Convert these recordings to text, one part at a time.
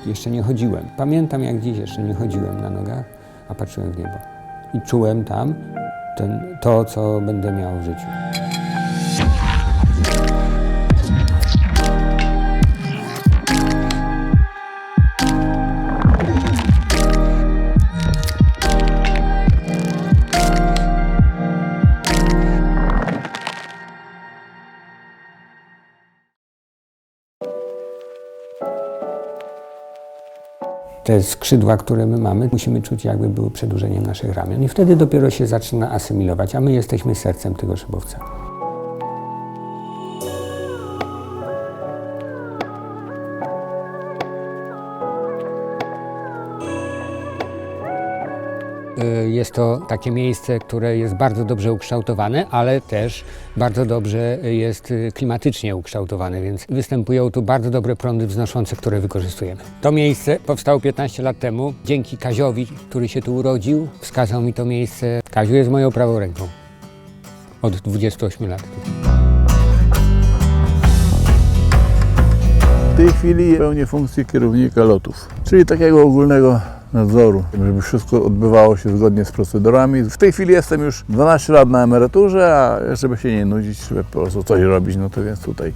Jeszcze nie chodziłem. Pamiętam jak dziś, jeszcze nie chodziłem na nogach, a patrzyłem w niebo. I czułem tam to, co będę miał w życiu. Te skrzydła, które my mamy, musimy czuć, jakby były przedłużeniem naszych ramion. I wtedy dopiero się zaczyna asymilować, a my jesteśmy sercem tego szybowca. Jest to takie miejsce, które jest bardzo dobrze ukształtowane, ale też bardzo dobrze jest klimatycznie ukształtowane, więc występują tu bardzo dobre prądy wznoszące, które wykorzystujemy. To miejsce powstało 15 lat temu. Dzięki Kaziowi, który się tu urodził, wskazał mi to miejsce. Kaziu jest moją prawą ręką od 28 lat. W tej chwili pełnię funkcję kierownika lotów, czyli takiego ogólnego nadzoru, żeby wszystko odbywało się zgodnie z procedurami. W tej chwili jestem już 12 lat na emeryturze, a żeby się nie nudzić, żeby po prostu coś robić, no to więc tutaj.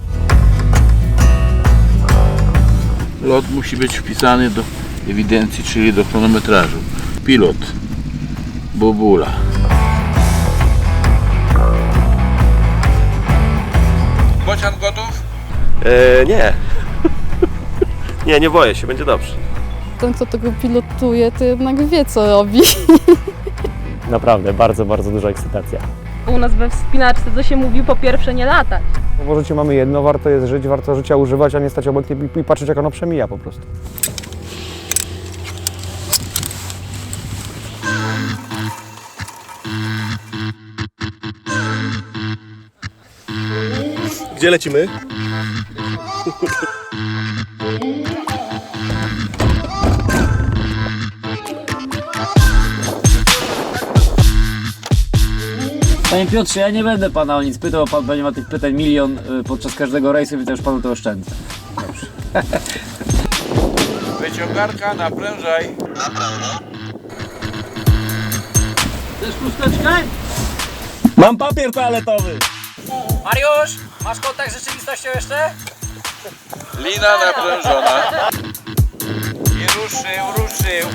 Lot musi być wpisany do ewidencji, czyli do chronometrażu. Pilot, Bobula. Bocian gotów? Nie. Nie boję się, będzie dobrze. Ten, kto tego pilotuje, to jednak wie, co robi. Naprawdę, bardzo, bardzo duża ekscytacja. U nas we wspinaczce to się mówi po pierwsze nie latać. Bo życie mamy jedno, warto jest żyć, warto życia używać, a nie stać obok i patrzeć, jak ono przemija po prostu. Gdzie lecimy? Panie Piotrze, ja nie będę pana o nic pytał, pan będzie ma tych pytań milion podczas każdego rejsu, więc ja już panu to oszczędzę. Dobrze. Wyciągarka, naprężaj. Chcesz chusteczkę? Mam papier toaletowy! Mariusz, masz kontakt z rzeczywistością jeszcze? Lina naprężona. I ruszył.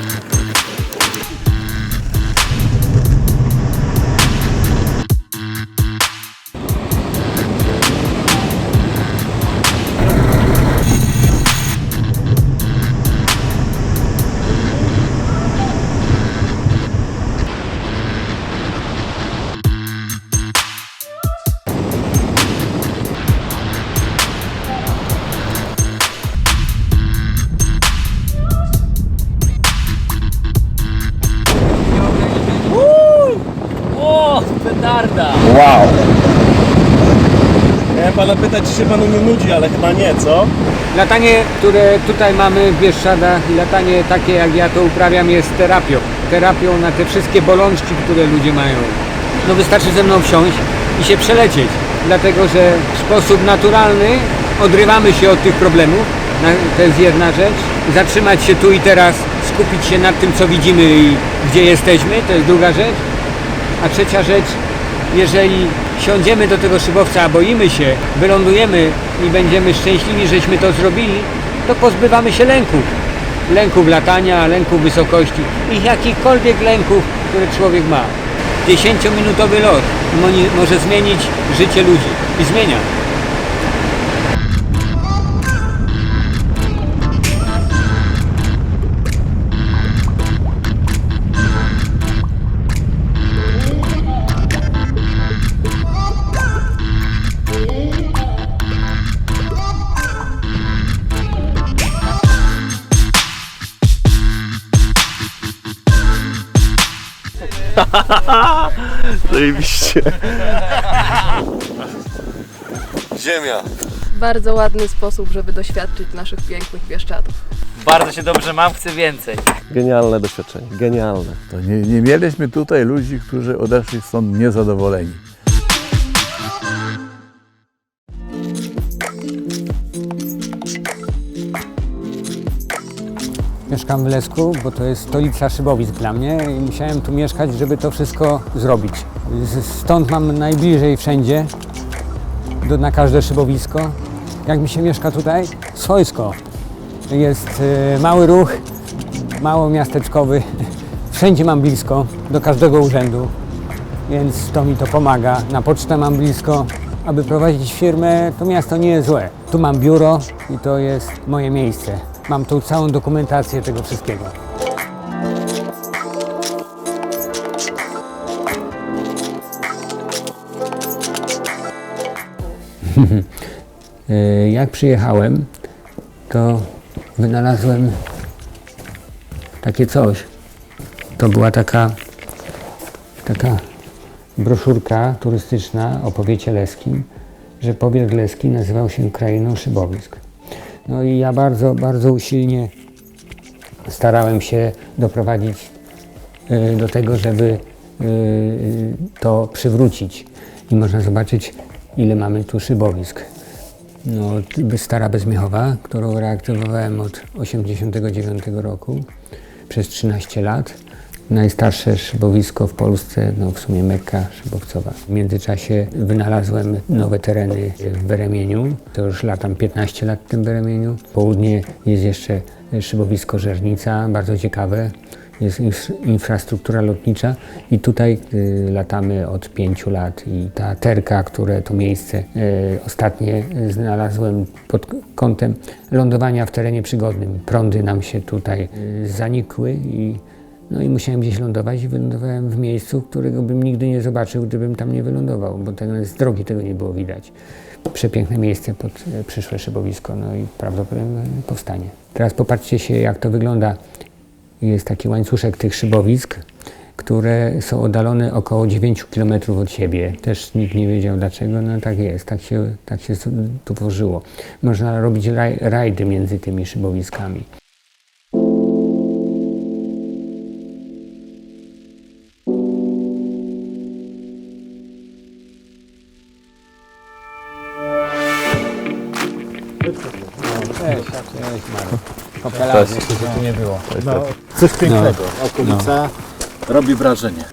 O, petarda! Wow! Miałem pana pytać, czy się panu nie nudzi, ale chyba nie, co? Latanie, które tutaj mamy w Bieszczadach i latanie takie jak ja to uprawiam jest terapią. Terapią na te wszystkie bolączki, które ludzie mają. No wystarczy ze mną wsiąść i się przelecieć, dlatego że w sposób naturalny odrywamy się od tych problemów. To jest jedna rzecz. Zatrzymać się tu i teraz, skupić się nad tym, co widzimy i gdzie jesteśmy, to jest druga rzecz. A trzecia rzecz, jeżeli siądziemy do tego szybowca, a boimy się, wylądujemy i będziemy szczęśliwi, żeśmy to zrobili, to pozbywamy się lęków. Lęków latania, lęków wysokości i jakichkolwiek lęków, które człowiek ma. 10-minutowy lot może zmienić życie ludzi i zmienia. Zajebiście. Ziemia. Bardzo ładny sposób, żeby doświadczyć naszych pięknych Bieszczadów. Bardzo się dobrze mam, chcę więcej. Genialne doświadczenie, genialne. To nie mieliśmy tutaj ludzi, którzy odeszli stąd niezadowoleni. Mieszkam w Lesku, bo to jest stolica szybowisk dla mnie i musiałem tu mieszkać, żeby to wszystko zrobić. Stąd mam najbliżej wszędzie, na każde szybowisko. Jak mi się mieszka tutaj? Swojsko. Jest mały ruch, mało miasteczkowy. Wszędzie mam blisko, do każdego urzędu, więc to mi to pomaga. Na pocztę mam blisko. Aby prowadzić firmę, to miasto nie jest złe. Tu mam biuro i to jest moje miejsce. Mam tu całą dokumentację tego wszystkiego. Jak przyjechałem, to wynalazłem takie coś. To była taka broszurka turystyczna o powiecie leskim, że powiat leski nazywał się krainą szybowisk. No i ja bardzo usilnie starałem się doprowadzić do tego, żeby to przywrócić. I można zobaczyć, ile mamy tu szybowisk. No, Stara Bezmiechowa, którą reaktywowałem od 1989 roku przez 13 lat. Najstarsze szybowisko w Polsce, no w sumie Mekka szybowcowa. W międzyczasie wynalazłem nowe tereny w Beremieniu. To już latam 15 lat w tym Beremieniu. W południe jest jeszcze szybowisko Żernica, bardzo ciekawe. Jest infrastruktura lotnicza i tutaj latamy od 5 lat i ta terka, które to miejsce ostatnie znalazłem pod kątem lądowania w terenie przygodnym. Prądy nam się tutaj zanikły i musiałem gdzieś lądować i wylądowałem w miejscu, którego bym nigdy nie zobaczył, gdybym tam nie wylądował, bo z drogi tego nie było widać. Przepiękne miejsce pod przyszłe szybowisko, no i prawdopodobnie powstanie. Teraz popatrzcie się, jak to wygląda. Jest taki łańcuszek tych szybowisk, które są oddalone około 9 km od siebie. Też nikt nie wiedział dlaczego, no tak jest, tak się tu tworzyło. Można robić rajdy między tymi szybowiskami. Tu nie było. Coś pięknego. Okolica robi wrażenie.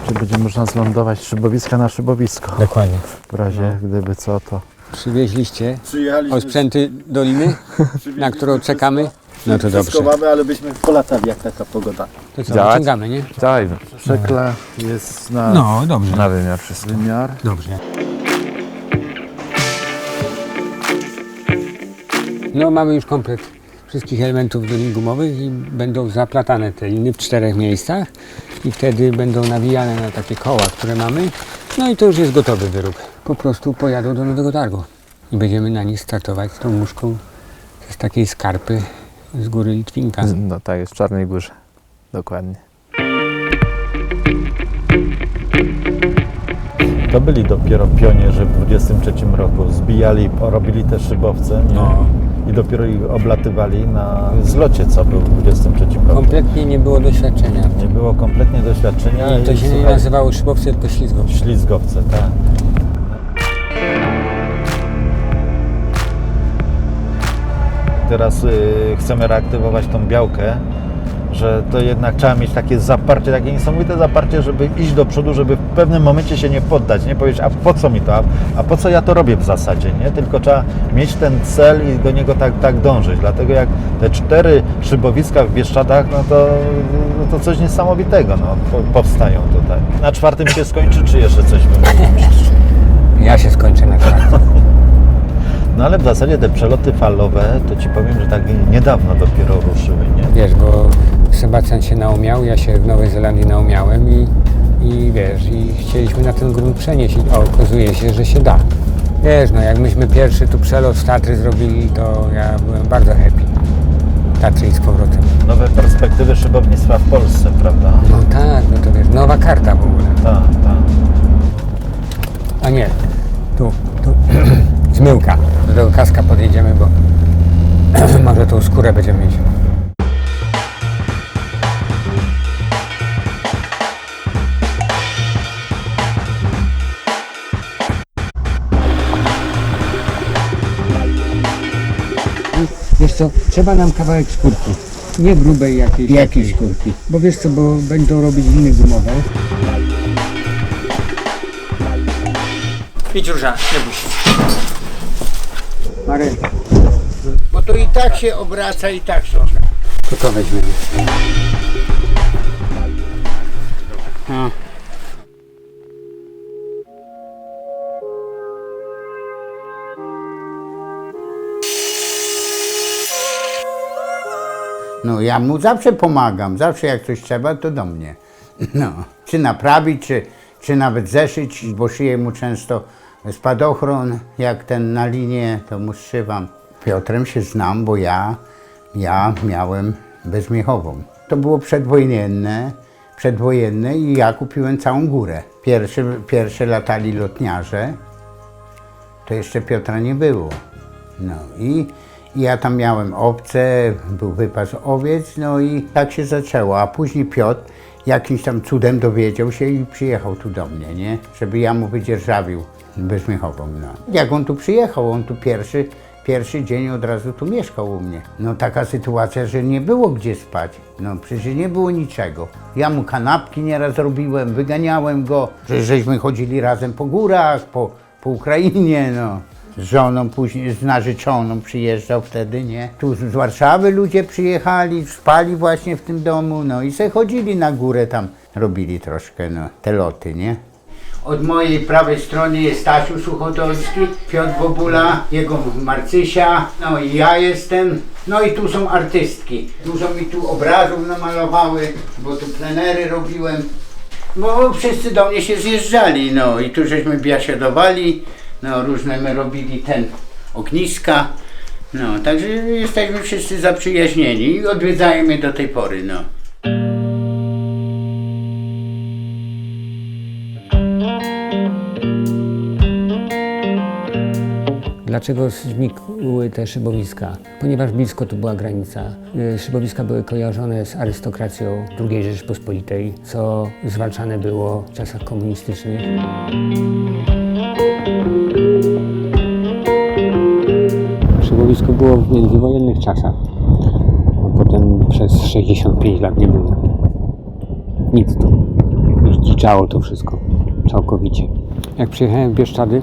Czy będzie można zlądować z szybowiska na szybowisko? Dokładnie. W razie, gdyby co, to... Przywieźliście Przyjechaliśmy osprzęty Doliny, na którą czekamy. No to dobrze. Wszystko mamy, ale byśmy polatali, jak taka pogoda. To co, Działać? wyciągamy, nie? Daj, Przekle jest na, No, dobrze. na wymiar wszystko. wymiar. Dobrze. No mamy już komplet wszystkich elementów do lin gumowych i będą zaplatane te liny w 4 miejscach i wtedy będą nawijane na takie koła, które mamy. No i to już jest gotowy wyrób. Po prostu pojadą do Nowego Targu i będziemy na nich startować z tą muszką z takiej skarpy z góry Litwinka. No tak, jest w Czarnej Górze. Dokładnie. To byli dopiero pionierzy w 23 roku. Zbijali, robili te szybowce i dopiero ich oblatywali na zlocie, co był w 23 roku. Kompletnie nie było doświadczenia. Nie było kompletnie doświadczenia. I to się nie słuchaj, nazywało szybowce, tylko ślizgowce. ślizgowce, tak. Teraz chcemy reaktywować tą białkę, że to jednak trzeba mieć takie zaparcie, takie niesamowite zaparcie, żeby iść do przodu, żeby w pewnym momencie się nie poddać, nie powiedzieć, a po co mi to, a po co ja to robię w zasadzie, nie? Tylko trzeba mieć ten cel i do niego tak dążyć. Dlatego jak te 4 szybowiska w Bieszczadach, no to coś niesamowitego powstają tutaj. Na 4 się skończy, czy jeszcze coś wymyślisz? Ja się skończę na 4. No ale w zasadzie te przeloty falowe, to Ci powiem, że tak niedawno dopiero ruszyły, nie? Wiesz, bo Sebastian się naumiał, ja się w Nowej Zelandii naumiałem i wiesz, i chcieliśmy na ten grunt przenieść i okazuje się, że się da. Wiesz, no jak myśmy pierwszy tu przelot z Tatry zrobili, to ja byłem bardzo happy. Tatry i z powrotem. Nowe perspektywy szybownictwa w Polsce, prawda? No tak, no to wiesz, nowa karta w ogóle. Tak. A nie, tu, zmyłka. Do tego kaska podjedziemy, bo może tą skórę będziemy mieć. Wiesz co, trzeba nam kawałek skórki. Nie grubej jakiejś górki. Bo wiesz co, bo będą robić liny gumowe. Idź Róża, nie bój się. Marek. Bo to i tak się obraca, i tak się. To weźmiemy. No ja mu zawsze pomagam, zawsze jak coś trzeba, to do mnie. No, czy naprawić, czy nawet zeszyć, bo szyję mu często spadochron, jak ten na linię, to mu zszywam. Piotrem się znam, bo ja miałem bezmiechową. To było przedwojenne i ja kupiłem całą górę. Pierwsze latali lotniarze, to jeszcze Piotra nie było. No i ja tam miałem owce, był wypas owiec, no i tak się zaczęło. A później Piotr jakimś tam cudem dowiedział się i przyjechał tu do mnie, nie? Żeby ja mu wydzierżawił bezmiechową. No. Jak on tu przyjechał, on tu pierwszy dzień od razu tu mieszkał u mnie. No taka sytuacja, że nie było gdzie spać. No przecież nie było niczego. Ja mu kanapki nieraz robiłem, wyganiałem go. Żeśmy chodzili razem po górach, po Ukrainie, no. Z żoną później, z narzeczoną przyjeżdżał wtedy, nie? Tu z Warszawy ludzie przyjechali, spali właśnie w tym domu, no i se chodzili na górę tam, robili troszkę, no, te loty, nie? Od mojej prawej strony jest Stasiu Suchodolski, Piotr Bobula, jego Marcysia, no i ja jestem, no i tu są artystki. Dużo mi tu obrazów namalowały, bo tu plenery robiłem, bo wszyscy do mnie się zjeżdżali, no i tu żeśmy biasiadowali, no różne my robili ogniska, no także jesteśmy wszyscy zaprzyjaźnieni i odwiedzajmy do tej pory, no. Dlaczego znikły te szybowiska? Ponieważ blisko tu była granica. Szybowiska były kojarzone z arystokracją II Rzeczypospolitej, co zwalczane było w czasach komunistycznych. Szybowisko było w międzywojennych czasach, a potem przez 65 lat nie było. Nic tu. Już dziczało to wszystko, całkowicie. Jak przyjechałem w Bieszczady,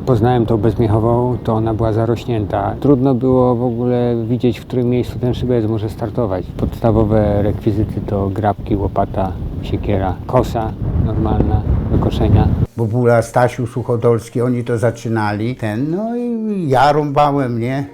poznałem tą bezmiechową, to ona była zarośnięta. Trudno było w ogóle widzieć, w którym miejscu ten szybowiec może startować. Podstawowe rekwizyty to grabki, łopata, siekiera, kosa normalna do koszenia. Bobula, Stasiu Suchodolski, oni to zaczynali, no i ja rąbałem, nie?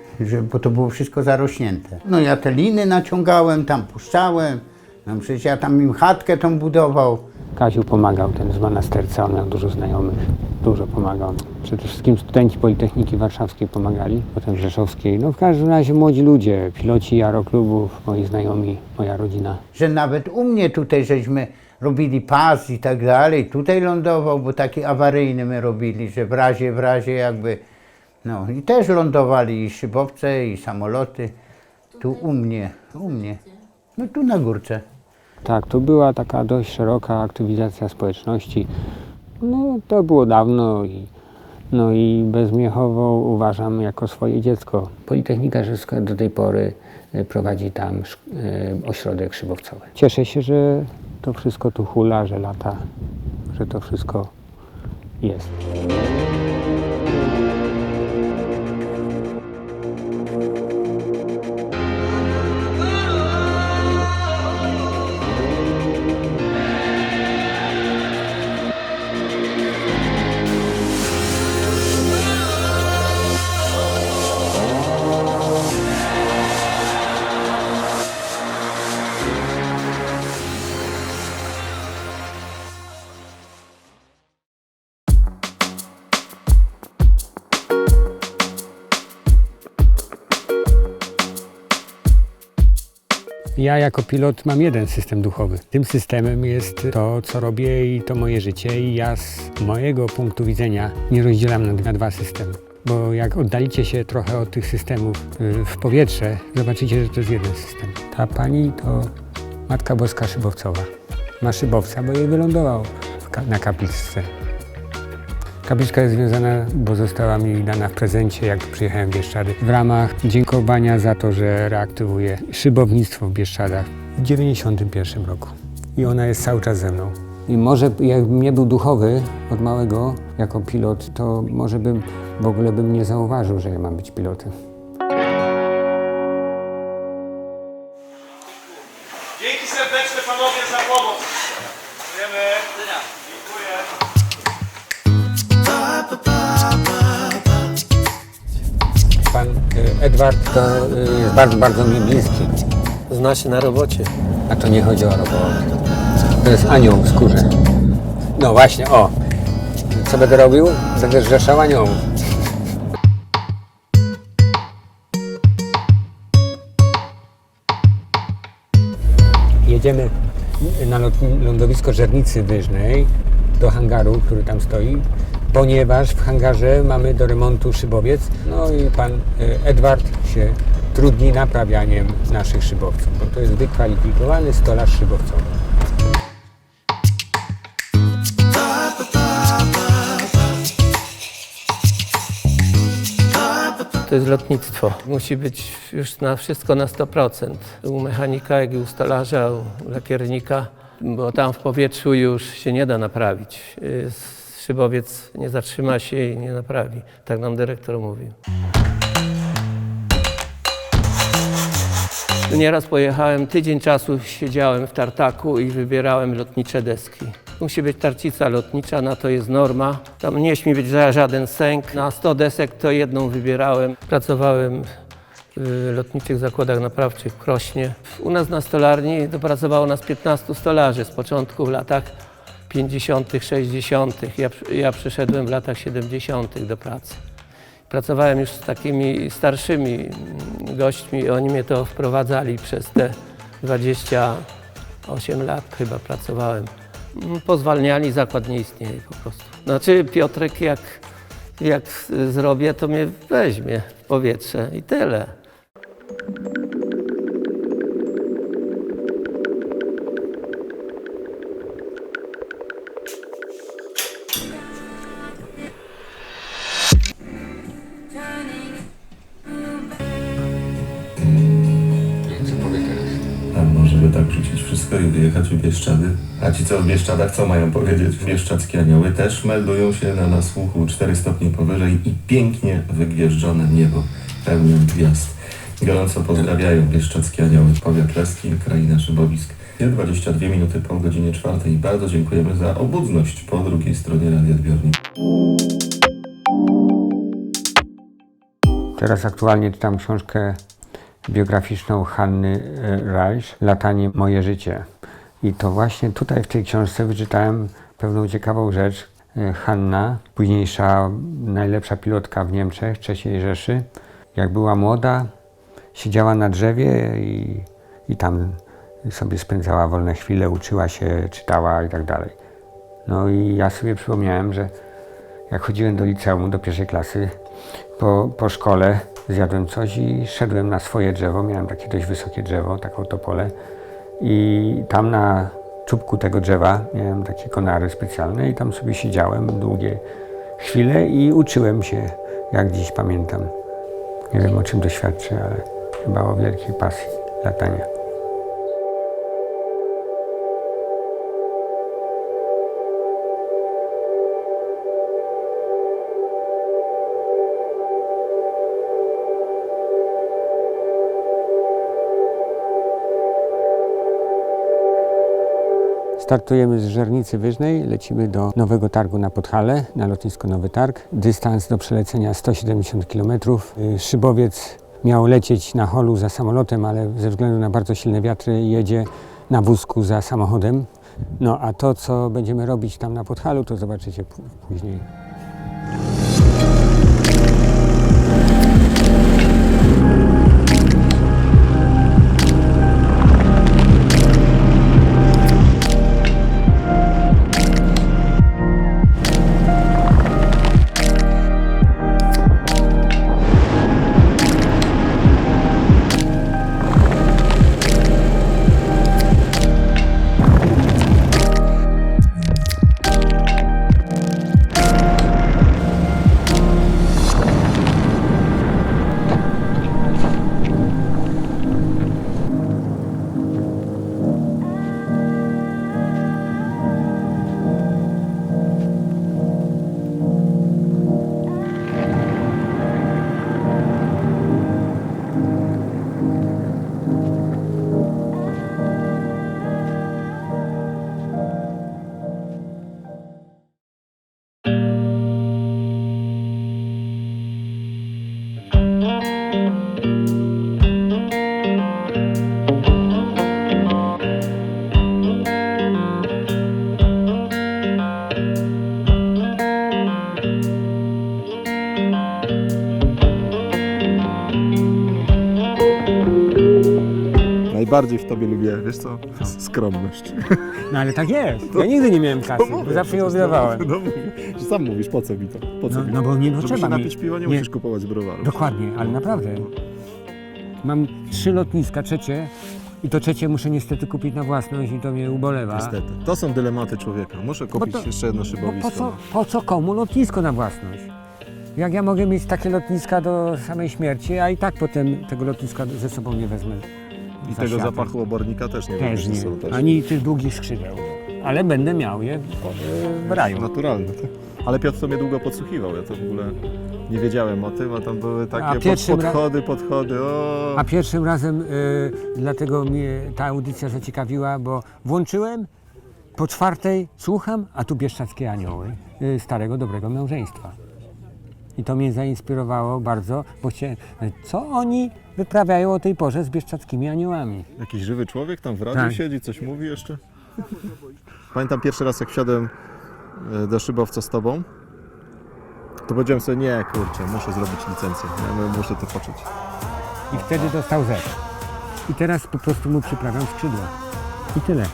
Bo to było wszystko zarośnięte. No ja te liny naciągałem, tam puszczałem, no przecież ja tam im chatkę tą budował. Kasiu pomagał, ten z Monasterca, on miał dużo znajomych, dużo pomagał. Przede wszystkim studenci Politechniki Warszawskiej pomagali, potem Rzeszowskiej. No w każdym razie młodzi ludzie, piloci aeroklubów, moi znajomi, moja rodzina. Że nawet u mnie tutaj żeśmy robili pas i tak dalej, tutaj lądował, bo taki awaryjny my robili, że w razie jakby, no i też lądowali i szybowce, i samoloty, tu u mnie, no tu na górce. Tak, to była taka dość szeroka aktywizacja społeczności. No to było dawno i Bezmiechową uważam jako swoje dziecko. Politechnika Rzeszowska do tej pory prowadzi tam ośrodek szybowcowy. Cieszę się, że to wszystko tu hula, że lata, że to wszystko jest. Ja jako pilot mam jeden system duchowy. Tym systemem jest to, co robię i to moje życie i ja z mojego punktu widzenia nie rozdzielam na dwa systemy. Bo jak oddalicie się trochę od tych systemów w powietrze, zobaczycie, że to jest jeden system. Ta pani to Matka Boska Szybowcowa. Ma szybowca, bo jej wylądował na kapliczce. Kapliczka jest związana, bo została mi dana w prezencie, jak przyjechałem w Bieszczady, w ramach dziękowania za to, że reaktywuję szybownictwo w Bieszczadach w 1991 roku. I ona jest cały czas ze mną. I może jakbym nie był duchowy od małego jako pilot, to może w ogóle bym nie zauważył, że ja mam być pilotem. Dzięki serdeczne panowie za pomoc. Dziękujemy. Dziękuję. Pan Edward to jest bardzo, bardzo mi bliski. Zna się na robocie. A to nie chodzi o robotę. To jest anioł w skórze. No właśnie, o. Co będę robił? Będę zrzeszał aniołów. Jedziemy na lądowisko Żernicy Wyżnej do hangaru, który tam stoi, ponieważ w hangarze mamy do remontu szybowiec. No i pan Edward się trudni naprawianiem naszych szybowców, bo to jest wykwalifikowany stolarz szybowcowy. To jest lotnictwo. Musi być już na wszystko na 100%. U mechanika, jak i u stolarza, u lakiernika, bo tam w powietrzu już się nie da naprawić. Szybowiec nie zatrzyma się i nie naprawi. Tak nam dyrektor mówił. Nieraz pojechałem, tydzień czasu siedziałem w tartaku i wybierałem lotnicze deski. Musi być tarcica lotnicza, na to jest norma. Tam nie śmi być żaden sęk. Na 100 desek to jedną wybierałem. Pracowałem w lotniczych zakładach naprawczych w Krośnie. U nas na stolarni dopracowało nas 15 stolarzy z początku w latach 50., 60. Ja przyszedłem w latach 70. do pracy. Pracowałem już z takimi starszymi gośćmi, oni mnie to wprowadzali przez te 28 lat chyba pracowałem. Pozwalniali, zakład nie istnieje po prostu. Znaczy Piotrek jak zrobię, to mnie weźmie w powietrze i tyle. Żeby tak wrzucić wszystko i wyjechać w Bieszczady. A ci co w Bieszczadach, co mają powiedzieć? Bieszczadzkie anioły też meldują się na nasłuchu 4 stopnie powyżej i pięknie wygwieżdżone niebo, pełne gwiazd. Gorąco pozdrawiają Bieszczadzkie anioły. Powiat Leski, kraina szybowisk. 22 minuty po godzinie 4 i bardzo dziękujemy za obudność po drugiej stronie radioodbiornika. Teraz aktualnie czytam książkę biograficzną Hanny Reich, Latanie moje życie. I to właśnie tutaj w tej książce wyczytałem pewną ciekawą rzecz. Hanna, późniejsza najlepsza pilotka w Niemczech, III Rzeszy, jak była młoda, siedziała na drzewie i tam sobie spędzała wolne chwile, uczyła się, czytała i tak dalej. No i ja sobie przypomniałem, że jak chodziłem do liceum, do 1. klasy, po szkole zjadłem coś i szedłem na swoje drzewo. Miałem takie dość wysokie drzewo, taką topolę. I tam na czubku tego drzewa miałem takie konary specjalne i tam sobie siedziałem długie chwile i uczyłem się, jak dziś pamiętam. Nie wiem, o czym to świadczy, ale chyba o wielkiej pasji latania. Startujemy z Żernicy Wyżnej, lecimy do Nowego Targu na Podhale, na lotnisko Nowy Targ. Dystans do przelecenia 170 km. Szybowiec miał lecieć na holu za samolotem, ale ze względu na bardzo silne wiatry jedzie na wózku za samochodem. No a to, co będziemy robić tam na Podhalu, to zobaczycie później. Najbardziej w tobie lubię, wiesz co? Skromność. No ale tak jest. Ja nigdy nie miałem kasy, bo zawsze ją wydawałem. No, sam mówisz, po co mi to? Po co mi to? No bo nie Żeby potrzeba się mi. napić piwa, nie musisz kupować browaru. Dokładnie, ale naprawdę. Mam 3 lotniska, trzecie i to trzecie muszę niestety kupić na własność i to mnie ubolewa. Niestety. To są dylematy człowieka. Muszę kupić to- jeszcze jedno Bo szybowisko. po co komu lotnisko na własność? Jak ja mogę mieć takie lotniska do samej śmierci, a i tak potem tego lotniska ze sobą nie wezmę. I za tego światem. zapachu obornika też nie Też weźmiesz ze nie, sobą też. ani tych długich skrzydeł. Ale będę miał je w raju. Naturalne. Ale Piotr to mnie długo podsłuchiwał. Ja to w ogóle nie wiedziałem o tym, a tam były A takie pierwszym podchody. O! A pierwszym razem, dlatego mnie ta audycja zaciekawiła, bo włączyłem, po 4:00 słucham, a tu Bieszczackie Anioły Starego Dobrego Małżeństwa. I to mnie zainspirowało bardzo, bo chciałem, co oni wyprawiają o tej porze z Bieszczackimi Aniołami. Jakiś żywy człowiek tam w radiu Tak. siedzi, coś mówi jeszcze. Pamiętam pierwszy raz, jak wsiadłem do szybowca z tobą, to powiedziałem sobie, nie kurczę, muszę zrobić licencję, ja muszę to poczuć. I wtedy dostał Z. I teraz po prostu mu przyprawiam skrzydła. I tyle.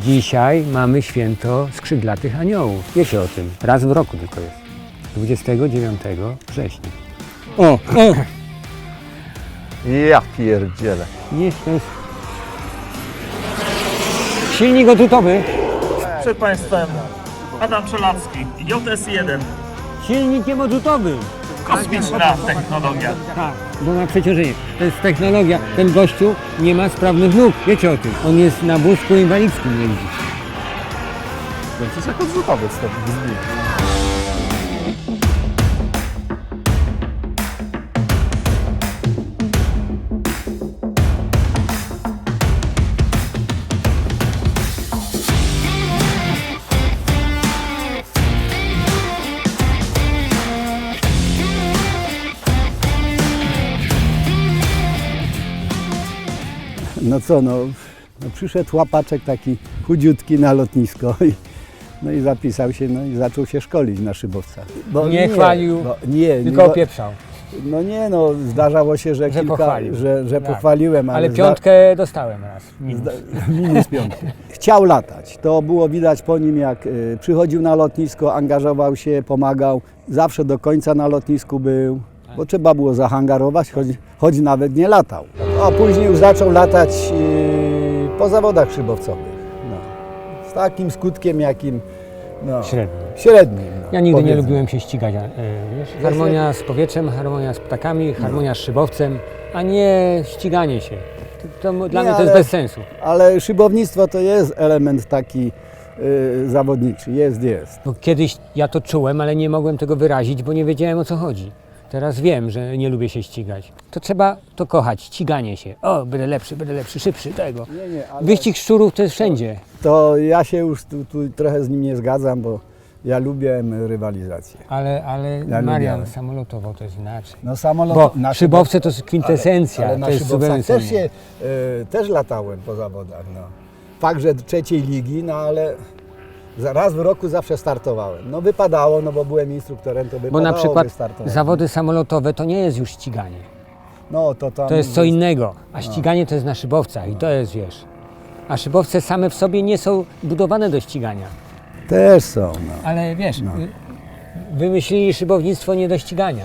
Dzisiaj mamy święto skrzydlatych aniołów. Wiecie o tym. Raz w roku tylko jest. 29 września. O! Ja pierdzielę. Jest, to jest... Silnik odrzutowy. Przed Państwem Adam Czelacki, JS1. Silnikiem odrzutowym. Kosmiczna technologia. Tak, bo ma przeciążenie. To jest technologia. Ten gościu nie ma sprawnych nóg. Wiecie o tym. On jest na wózku inwalidzkim jeździ. No to jest jak odrzutowiec to brzmi. No co, przyszedł łapaczek taki chudziutki na lotnisko i zapisał się, i zaczął się szkolić na szybowcach. Nie chwalił, tylko opieprzał. No nie, zdarzało się, że pochwalił. że Tak. pochwaliłem, Ale 5 dostałem raz. minus 5. Chciał latać. To było widać po nim, jak przychodził na lotnisko, angażował się, pomagał. Zawsze do końca na lotnisku był, bo trzeba było zahangarować, choć nawet nie latał. A później już zaczął latać po zawodach szybowcowych. Z takim skutkiem, jakim średnim. Ja nigdy nie powiedzmy. lubiłem się ścigać. Wiesz? Harmonia z powietrzem, harmonia z ptakami, harmonia z szybowcem, a nie ściganie się. Dla mnie to jest bez sensu. Ale szybownictwo to jest element taki zawodniczy. Jest. Bo kiedyś ja to czułem, ale nie mogłem tego wyrazić, bo nie wiedziałem, o co chodzi. Teraz wiem, że nie lubię się ścigać. To trzeba to kochać, ściganie się. O, będę lepszy, szybszy tego. ale Wyścig szczurów to jest wszędzie. To ja się już tu trochę z nim nie zgadzam, bo ja lubię rywalizację. Ale Ja Marian, lubię. samolotowo to jest inaczej. Samolot, Bo szybowce to jest kwintesencja, ale na to jest zupełnie szybowcach też latałem po zawodach. Fakt, że trzeciej ligi, ale raz w roku zawsze startowałem. Wypadało, bo byłem instruktorem, to wypadało Bo na przykład wystartować. zawody samolotowe to nie jest już ściganie. Tam To jest co innego, a ściganie to jest na szybowcach i to jest, wiesz. A szybowce same w sobie nie są budowane do ścigania. Też są. Ale wiesz, wymyślili szybownictwo nie do ścigania.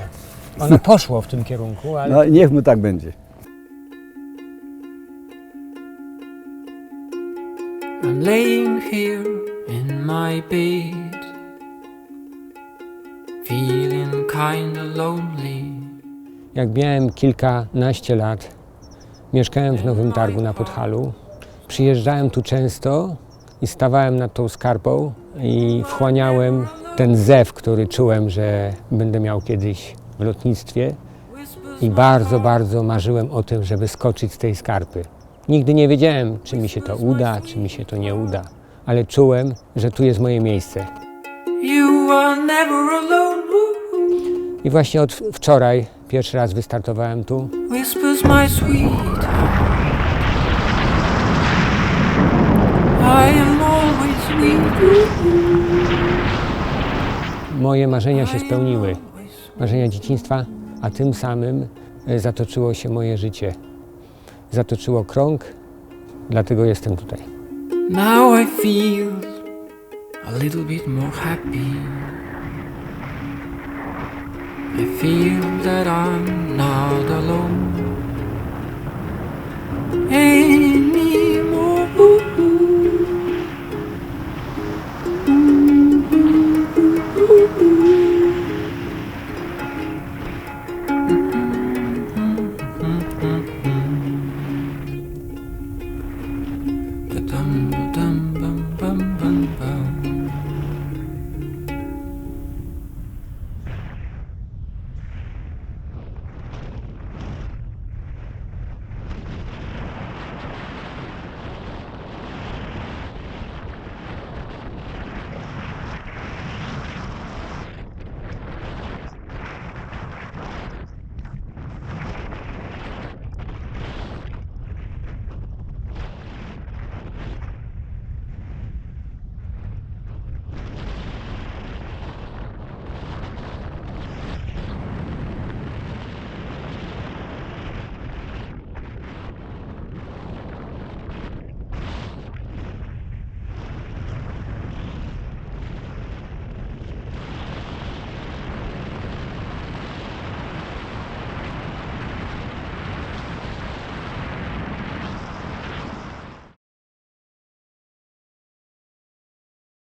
Ono poszło w tym kierunku, ale... Niech mu tak będzie. I'm laying here in my bed, feeling kinda lonely. Jak miałem kilkanaście lat, mieszkałem w Nowym Targu na Podhalu. Przyjeżdżałem tu często i stawałem nad tą skarpą i wchłaniałem ten zew, który czułem, że będę miał kiedyś w lotnictwie. I bardzo, bardzo marzyłem o tym, żeby skoczyć z tej skarpy. Nigdy nie wiedziałem, czy mi się to uda, czy mi się to nie uda. ale czułem, że tu jest moje miejsce. You are never alone. I właśnie od wczoraj pierwszy raz wystartowałem tu. Whispers my sweetheart. I am always weak. Moje marzenia się spełniły, marzenia dzieciństwa, a tym samym zatoczyło się moje życie. Zatoczyło krąg, dlatego jestem tutaj. Now I feel a little bit more happy. I feel that I'm not alone.